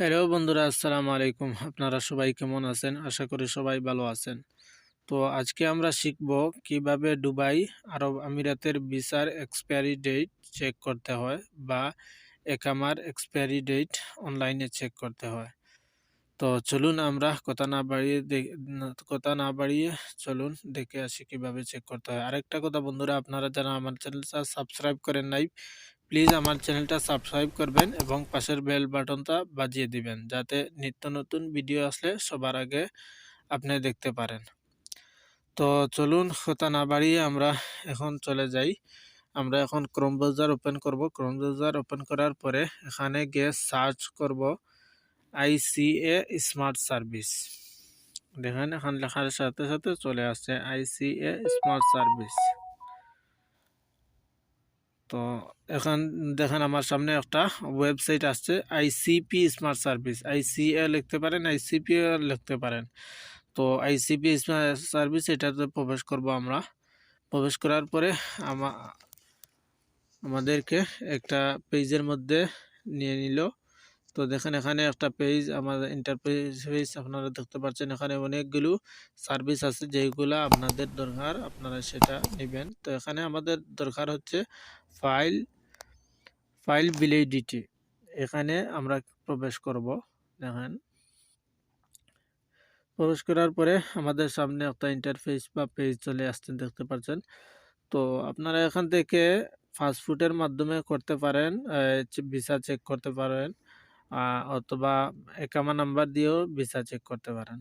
Hello বন্ধুরা, আসসালামু আলাইকুম। আপনারা সবাই কেমন আছেন? আশা করি সবাই ভালো আছেন। তো আজকে আমরা শিখব কিভাবে দুবাই আরব আমিরাতের ভিসার এক্সপায়ারি ডেট চেক করতে হয় বা একামার এক্সপায়ারি ডেট অনলাইনে চেক করতে হয়। তো চলুন আমরা কথা না বাড়িয়ে চলুন দেখে আসি কিভাবে চেক করতে হয়। আরেকটা কথা বন্ধুরা, আপনারা যারা আমার চ্যানেলটা সাবস্ক্রাইব করেন নাই, প্লিজ আমার চ্যানেলটা সাবস্ক্রাইব করবেন এবং পাশের বেল বাটনটা বাজিয়ে দিবেন, যাতে নিত্য নতুন ভিডিও আসলে সবার আগে আপনি দেখতে পারেন। তো চলুন কথা না বাড়িয়ে আমরা এখন চলে যাই। আমরা এখন ক্রোম ব্রাউজার ওপেন করব। ক্রোম ব্রাউজার ওপেন করার পরে এখানে গিয়ে সার্চ করব আইসিএ স্মার্ট সার্ভিস। দেখেন এখানে লেখার সাথে সাথে চলে আসছে আইসিএ স্মার্ট সার্ভিস। তো এখন দেখেন আমার সামনে একটা ওয়েবসাইট আসছে আইসিপি স্মার্ট সার্ভিস। আইসিএ লিখতে পারেন, আইসিপি লিখতে পারেন। তো আইসিপি স্মার্ট সার্ভিস এটাতে প্রবেশ করব আমরা। প্রবেশ করার পরে আমাদেরকে একটা পেজের মধ্যে নিয়ে নিল। তো দেখেন এখানে একটা পেজ, আমাদের ইন্টারফেস আপনারা দেখতে পাচ্ছেন। এখানে অনেকগুলো সার্ভিস আছে যেগুলো আপনাদের দরকার, আপনারা সেটা নেবেন। তো এখানে আমাদের দরকার হচ্ছে ফাইল ভ্যালিডিটি। এখানে আমরা প্রবেশ করব। দেখেন প্রবেশ করার পরে আমাদের সামনে একটা ইন্টারফেস বা পেজ চলে আসছে, দেখতে পাচ্ছেন। তো আপনারা এখান থেকে ফাস্টফুডের মাধ্যমে করতে পারেন, ভিসা চেক করতে পারেন, অথবা একামা নাম্বার দিয়েও ভিসা চেক করতে পারেন,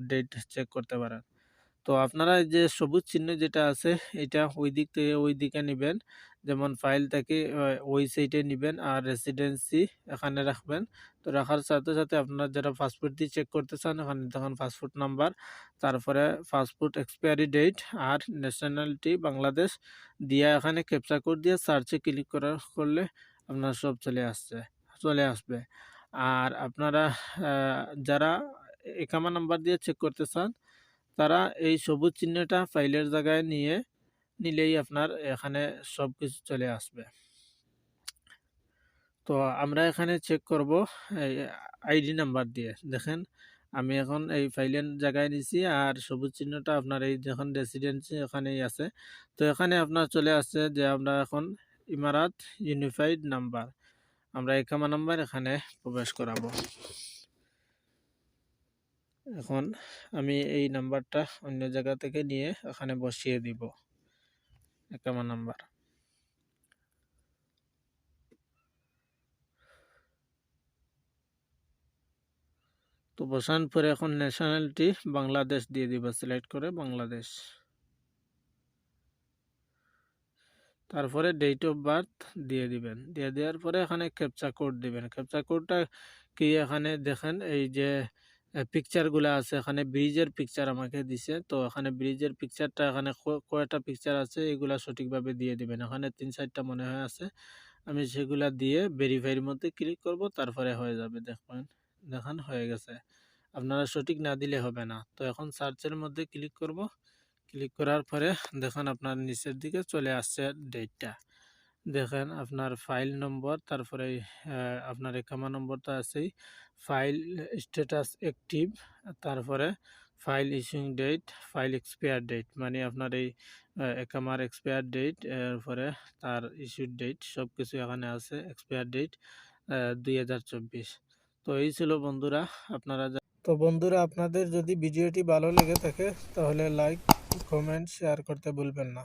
ডেট চেক করতে পারেন। তো আপনারা যে সবুজ চিহ্ন যেটা আছে এটা ওই দিক থেকে ওই দিকে নেবেন। যেমন ফাইল থেকে ওই সাইডে নেবেন আর রেসিডেন্সি এখানে রাখবেন। তো রাখার সাথে সাথে আপনারা যারা পাসপোর্ট দিয়ে চেক করতে চান এখানে তখন পাসপোর্ট নাম্বার, তারপরে পাসপোর্ট এক্সপায়ারি ডেট আর ন্যাশনালিটি বাংলাদেশ দিয়ে এখানে ক্যাপচা কোড দিয়ে সার্চে ক্লিক করলে আপনার সব চলে আসবে। আর আপনারা যারা একামা নাম্বার দিয়ে চেক করতে চান তারা এই সবুজ চিহ্নটা ফাইলের জায়গায় নিলেই আপনার এখানে সব কিছু চলে আসবে। তো আমরা এখানে চেক করব আইডি নাম্বার দিয়ে। দেখেন আমি এখন এই ফাইলের জায়গায় নিছি আর সবুজ চিহ্নটা আপনার এই যখন রেসিডেন্সি এখানেই আছে। তো এখানে আপনার চলে আসছে যে আমরা এখন ইমারাত ইউনিফাইড নাম্বার, আমরা একামা নাম্বার এখানে প্রবেশ করাবো। এখন আমি এই নাম্বারটা অন্য জায়গা থেকে নিয়ে এখানে বসিয়ে দিব একামা নাম্বার। তো বসানোর পরে এখন ন্যাশনালিটি বাংলাদেশ দিয়ে দিব, সিলেক্ট করে বাংলাদেশ। তারপরে ডেট অফ বার্থ দিয়ে দিবেন। দিয়ে দেওয়ার পরে এখানে ক্যাপচা কোড দিবেন। ক্যাপচা কোডটা কি এখানে দেখেন এই যে পিকচারগুলো আছে, এখানে ব্রিজের পিকচার আমাকে দিছে। তো এখানে ব্রিজের পিকচারটা এখানে কয়টা পিকচার আছে এগুলা সঠিকভাবে দিয়ে দিবেন। এখানে 3-4টা মনে হয় আছে, আমি সেগুলা দিয়ে ভেরিফাইয়ের মধ্যে ক্লিক করব, তারপরে হয়ে যাবে। দেখেন হয়ে গেছে। আপনারা সঠিক না দিলে হবে না। তো এখন সার্চের মধ্যে ক্লিক করব। ক্লিক করার পরে দেখেন আপনার নিচের দিকে চলে আসছে ডেটটা। দেখেন আপনার ফাইল নম্বর, তারপরে আপনার একামা নম্বরটা আছেই, ফাইল স্ট্যাটাস অ্যাক্টিভ, তারপরে file issuing date, file expire date, মানে আপনার এই একামার এক্সপায়ার ডেট, এরপরে তার ইস্যুড ডেট সব কিছু এখানে আছে। Expire date 2024। তো এই ছিল বন্ধুরা আপনাদের যদি ভিডিওটি ভালো লেগে থাকে তাহলে লাইক, কমেন্ট, শেয়ার করতে ভুলবেন না।